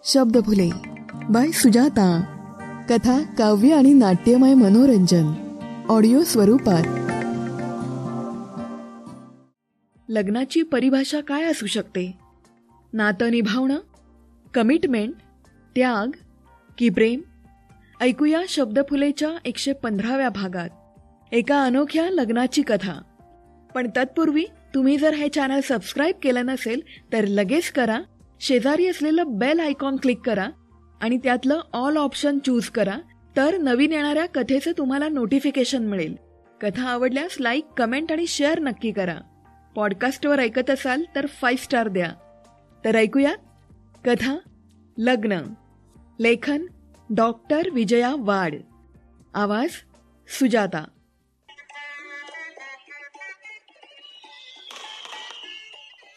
Shabdphule bye Sujata. कथा, काव्य आणि नाट्यमय मनोरंजन ऑडिओ स्वरूपात. लग्नाची परिभाषा काय असू शकते? नातं निभावणं, कमिटमेंट, त्याग की प्रेम? ऐकूया शब्दफुलेच्या 115व्या भागात एका अनोख्या लग्नाची कथा. पण तत्पूर्वी तुम्ही जर हे चॅनल सबस्क्राईब केलं नसेल तर लगेच करा. शेजारी असलेलं बेल आयकॉन क्लिक करा आणि त्यातलं ऑल ऑप्शन चूज करा, तर नवीन येणाऱ्या कथेचं तुम्हाला नोटिफिकेशन मिळेल. कथा आवडल्यास लाईक, कमेंट आणि शेअर नक्की करा. पॉडकास्टवर ऐकत असाल तर 5 स्टार द्या. तर ऐकूया कथा लग्न. लेखन डॉक्टर विजया वाड. आवाज सुजाता.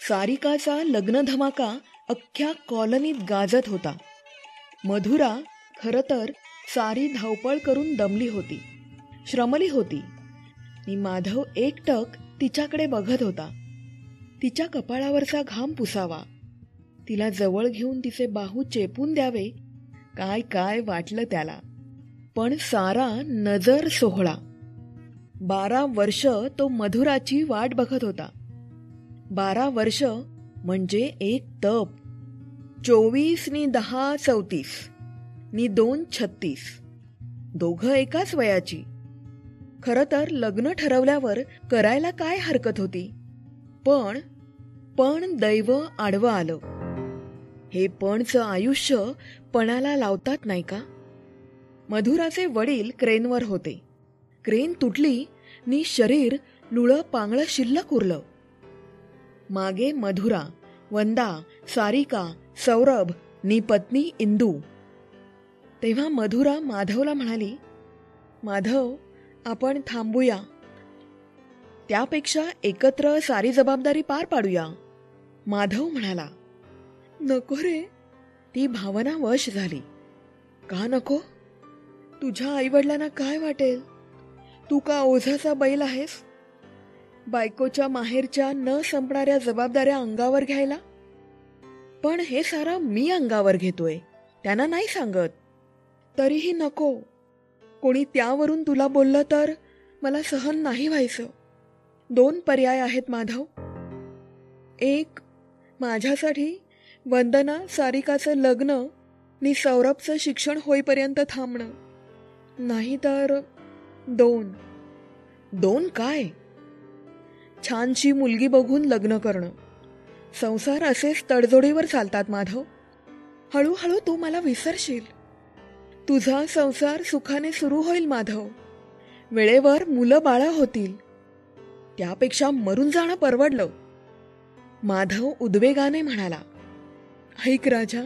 सारिकाचा लग्न धमाका अख्ख्या कॉलनीत गाजत होता. मधुरा खरं तर सारी धावपळ करून दमली होती, श्रमली होती. आणि माधव एकटक तिच्याकडे बघत होता. तिच्या कपाळावरचा घाम पुसावा, तिला जवळ घेऊन तिचे बाहू चेपून द्यावे, काय काय वाटलं त्याला. पण सारा नजर सोहळा. 12 वर्ष तो मधुराची वाट बघत होता. 12 वर्ष म्हणजे एक तप. 24 नी 10 34 नी 2 36. दोघं एकाच वयाची. खरं तर लग्न ठरवल्यावर करायला काय हरकत होती, पण दैव आडवं आलं. हे पणचं आयुष्य पणाला लावतात नाही का? मधुराचे वडील क्रेनवर होते. क्रेन तुटली नी शरीर लुळं पांगळं शिल्लक उरलं. मागे मधुरा, वंदा, सारिका, सौरभ नी पत्नी इंदू. तेव्हा मधुरा माधवला म्हणाली, माधव, आपण थांबूया. त्यापेक्षा एकत्र सारी जबाबदारी पार पाडूया. माधव म्हणाला, नको रे. ती भावना वश झाली. का नको? तुझ्या आईवडिलांना काय वाटेल? तू का ओझाचा बैल आहेस? बायकोच्या माहेरच्या न संपणाऱ्या जबाबदाऱ्या अंगावर घ्यायला? पण हे सारं मी अंगावर घेतोय, त्यांना नाही सांगत. तरीही नको. कोणी त्यावरून तुला बोललं तर मला सहन नाही व्हायचं. 2 पर्याय आहेत माधव. एक, माझ्यासाठी वंदना सारिकाचं लग्न नि सौरभचं शिक्षण होईपर्यंत थांबणं. नाही तर 2 काय? छानशी मुलगी बघून लग्न करणं. संसार असेच तडजोडीवर चालतात माधव. हळूहळू तू मला विसरशील. तुझा संसार सुखाने सुरू होईल माधव. वेळेवर मुलं बाळं होतील. त्यापेक्षा मरून जाणं परवडलं. माधव उद्वेगाने म्हणाला, ऐक राजा,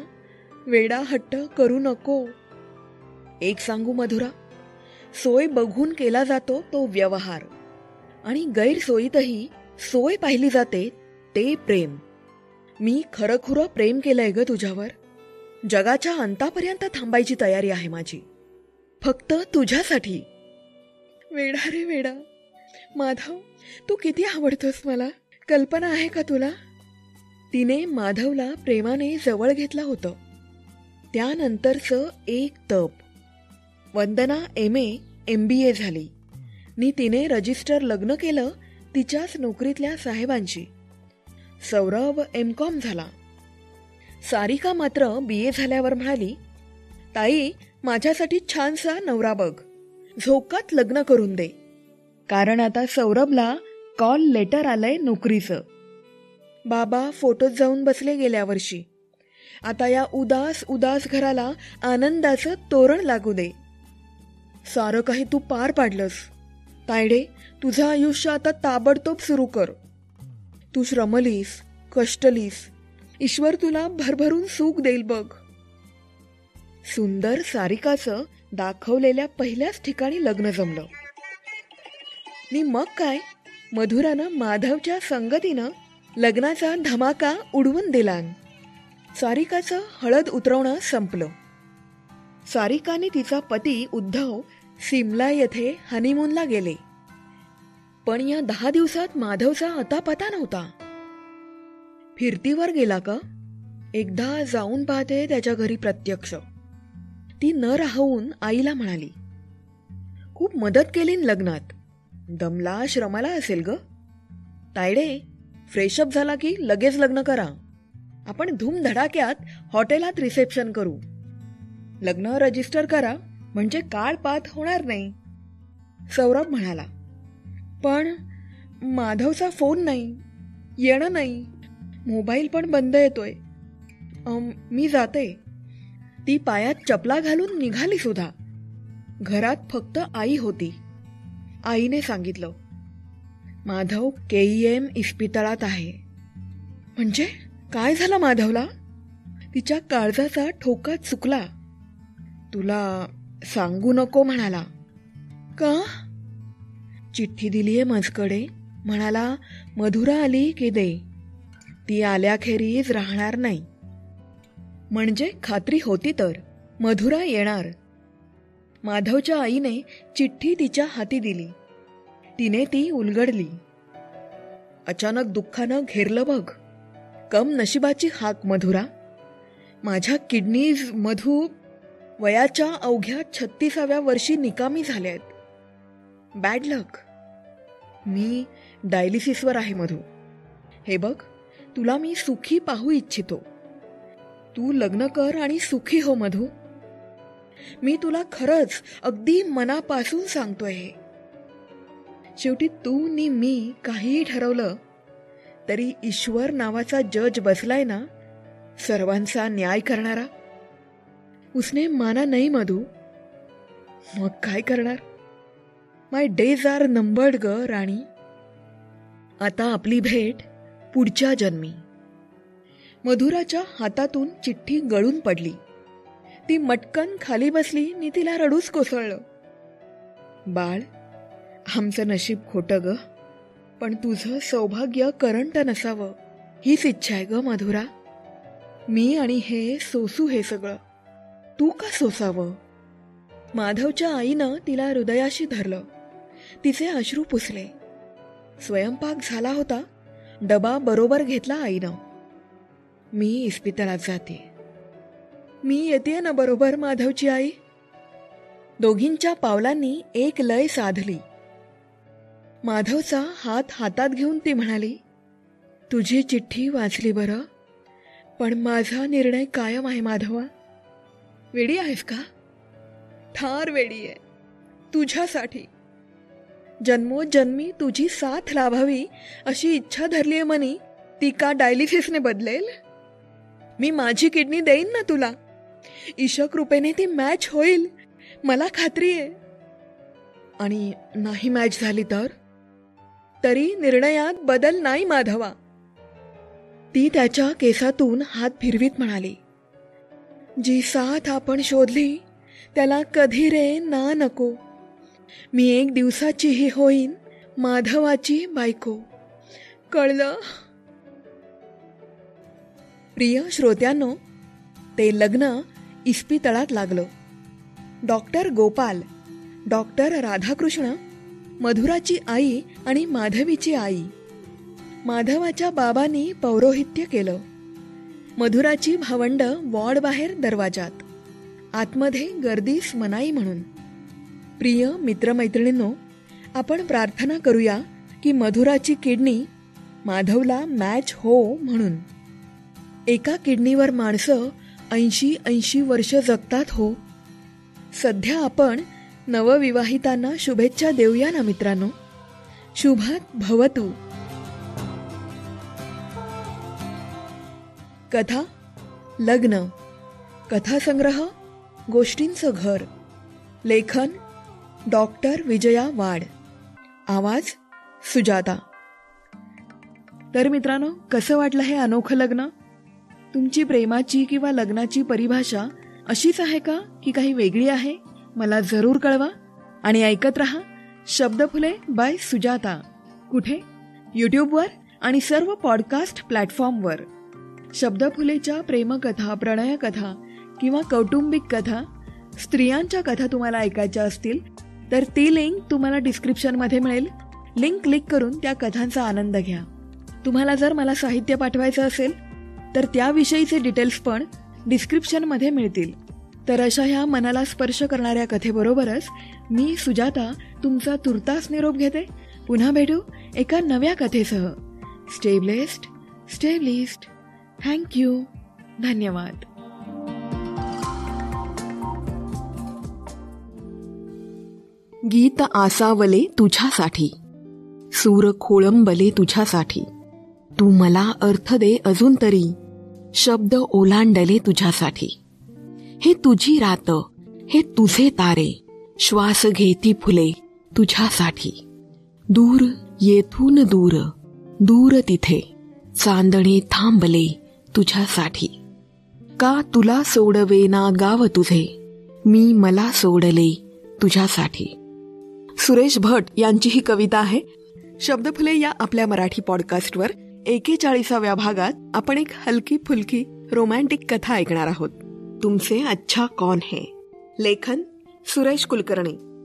वेडा हट्ट करू नको. एक सांगू मधुरा, सोय बघून केला जातो तो व्यवहार, आणि गैरसोयीतही सोय पाहिली जाते ते प्रेम. मी खरंखुरं प्रेम केलंय ग तुझ्यावर. जगाच्या अंतापर्यंत थांबायची तयारी आहे माझी, फक्त तुझ्यासाठी. वेडा रे वेडा. माधव, तू किती आवडतोस मला, कल्पना आहे का तुला? तिने माधवला प्रेमाने जवळ घेतलं होतं. त्यानंतरचं एक तप. वंदना MA MBA झाली नि तिने रजिस्टर लग्न केलं तिच्याच नोकरीतल्या साहेबांशी. सौरभ MCOM झाला. सारिका मात्र BA झाल्यावर म्हणाली, ताई, माझ्यासाठी छानसा नवरा बघ, झोकात लग्न करून दे. कारण आता सौरभला कॉल लेटर आलंय नोकरीचं. बाबा फोटोत जाऊन बसले गेल्या वर्षी. आता या उदास उदास घराला आनंदाचं तोरण लागू दे. सारं काही तू पार पाडलंस. तायडे, तुझं आयुष्य आता ताबडतोब सुरू कर. तू श्रमलीस, कष्टलीस, ईश्वर तुला भरभरून सुख देईल बघ. सुंदर सारिकाचं दाखवलेल्या पहिल्याच ठिकाणी लग्न जमलं. नि मग काय, मधुरानं माधवच्या संगतीनं लग्नाचा धमाका उडवून दिला. सारिकाचं हळद उतरवणं संपलं. सारिकाने तिचा पती उद्धव सिमला येथे हनीमूनला गेले. पण या 10 दिवसात माधवचा अतापता नव्हता. फिरतीवर गेला का? एकदा जाऊन पाहते त्याच्या घरी प्रत्यक्ष. ती न राहून आईला म्हणाली, खूप मदत केली न लग्नात. दमला श्रमाला असेल ग. तायडे, फ्रेशअप झाला की लगेच लग्न करा. आपण धूमधडाक्यात हॉटेलात रिसेप्शन करू. लग्न रजिस्टर करा म्हणजे काळ पात होणार नाही. सौरभ म्हणाला, पण माधवचा फोन नाही, येणं नाही, मोबाईल पण बंद येतोय. मी जाते. ती पायात चपला घालून निघाली सुद्धा. घरात फक्त आई होती. आईने सांगितलं, माधव KEM इस्पितळात आहे. म्हणजे काय झालं माधवला? तिच्या काळजाचा ठोका चुकला. तुला सांगू नको म्हणाला. का? चिठ्ठी दिलीये माझकडे. म्हणाला मधुरा आली की दे. ती आल्याखेरीज राहणार नाही. म्हणजे खात्री होती तर मधुरा येणार. माधवच्या आईने चिठ्ठी तिच्या हाती दिली. तिने ती उलगडली. अचानक दुःखानं घेरलं बघ. कम नशिबाची हाक मधुरा. माझ्या किडनीज मधू वयाच्या अवघ्या 36व्या वर्षी निकामी झाल्यात. बॅड लक. मी डायलिसिसवर आहे मधू. हे बघ, तुला मी सुखी पाहू इच्छितो. तू लग्न कर आणि सुखी हो मधू. मी तुला खरंच अगदी मनापासून सांगतोय हे. शेवटी तू नी मी काहीही ठरवलं तरी ईश्वर नावाचा जज बसलाय ना, सर्वांचा न्याय करणारा. उसने माना नाही मधू. मग काय करणार? माय डेज आर नंबर्ड ग राणी. आता आपली भेट पुढच्या जन्मी. मधुराच्या हातातून चिठ्ठी गळून पडली. ती मटकन खाली बसली नि तिला रडूच कोसळलं. बाळ, आमचं नशीब खोटं ग, पण तुझं सौभाग्य करंट नसावं हीच इच्छा आहे ग मधुरा. मी आणि हे सोसू हे सगळं. तू का सोसावं? माधवच्या आईनं तिला हृदयाशी धरलं. तिचे अश्रू पुसले. स्वयंपाक झाला होता. डबा बरोबर घेतला आईनं. मी इस्पितळात जाते. मी येते ना बरोबर माधवची आई. दोघींच्या पावलांनी एक लय साधली. माधवचा हात हातात घेऊन ती म्हणाली, तुझी चिठ्ठी वाचली बरं, पण माझा निर्णय कायम आहे माधवा. वेडी आहेस का? ठार वेडी आहे. तुझ्यासाठी जन्मोजन्मी तुझी साथ लाभावी अशी इच्छा धरलीये मनी. ती का डायलिसिसने बदलेल? मी माझी किडनी देईन ना तुला. ईशकृपेने ती मॅच होईल, मला खात्री आहे. आणि नाही मॅच झाली तर तरी निर्णयात बदल नाही माधवा. ती त्याच्या केसातून हात फिरवीत म्हणाली, जी साथ आपण शोधली त्याला कधी रे ना नको. मी एक दिवसाचीही होईन माधवाची बायको. कळलं? प्रिय श्रोत्यांनो, ते लग्न इस्पितळात लागलं. डॉक्टर गोपाल, डॉक्टर राधाकृष्ण, मधुराची आई आणि माधवीची आई. माधवाच्या बाबांनी पौरोहित्य केलं. मधुराची भावंड वॉर्ड बाहेर दरवाजात, आतमध्ये गर्दीस मनाई म्हणून. प्रिय मित्रमैत्रिणींनो, आपण प्रार्थना करूया की मधुराची किडनी माधवला मॅच हो म्हणून. एका किडनीवर माणसं 80 वर्ष जगतात हो. सध्या आपण नवविवाहितांना शुभेच्छा देऊया ना मित्रांनो. शुभात भवतु. कथा लग्न. कथासंग्रह गोष्टींचं घर. लेखन डॉक्टर विजया वाड. आवाज सुजाता. तर मित्रांनो, कसं वाटलं हे अनोखं लग्न? तुमची प्रेमाची किंवा लग्नाची परिभाषा अशीच आहे का की काही वेगळी आहे? मला जरूर कळवा. आणि ऐकत रहा शब्दफुले बाय सुजाता. कुठे? यूट्यूबवर आणि सर्व पॉडकास्ट प्लॅटफॉर्मवर. शब्दफुलेच्या प्रेमकथा, प्रणयकथा किंवा कौटुंबिक कथा, स्त्रियांच्या कथा तुम्हाला ऐकायच्या असतील तर ती लिंक तुम्हाला डिस्क्रिप्शनमध्ये मिळेल. लिंक क्लिक करून त्या कथांचा आनंद घ्या. तुम्हाला जर मला साहित्य पाठवायचं असेल तर त्याविषयीचे डिटेल्स पण डिस्क्रिप्शनमध्ये मिळतील. तर अशा ह्या मनाला स्पर्श करणाऱ्या कथेबरोबरच मी सुजाता तुमचा तुर्तास निरोप घेते. पुन्हा भेटू एका नव्या कथेसह. Stay blessed, stay blessed. Thank you. धन्यवाद. गीत आसावले तुझ्यासाठी, सूर खोळंबले तुझ्यासाठी, तू मला अर्थ दे अजून तरी, शब्द ओलांडले तुझ्यासाठी. हे तुझी रात, हे तुझे तारे, श्वास घेती फुले तुझ्यासाठी. दूर येथून दूर, दूर तिथे चांदणे थांबले तुझ्यासाठी. का तुला सोडवेना गाव तुझे, मी मला सोडले तुझ्यासाठी. सुरेश भट यांची ही कविता आहे. शब्दफुले या आपल्या मराठी पॉडकास्टवर 41व्या भागात आपण एक हलकी फुलकी रोमॅन्टिक कथा ऐकणार आहोत. तुमसे अच्छा कौन है. लेखन सुरेश कुलकर्णी.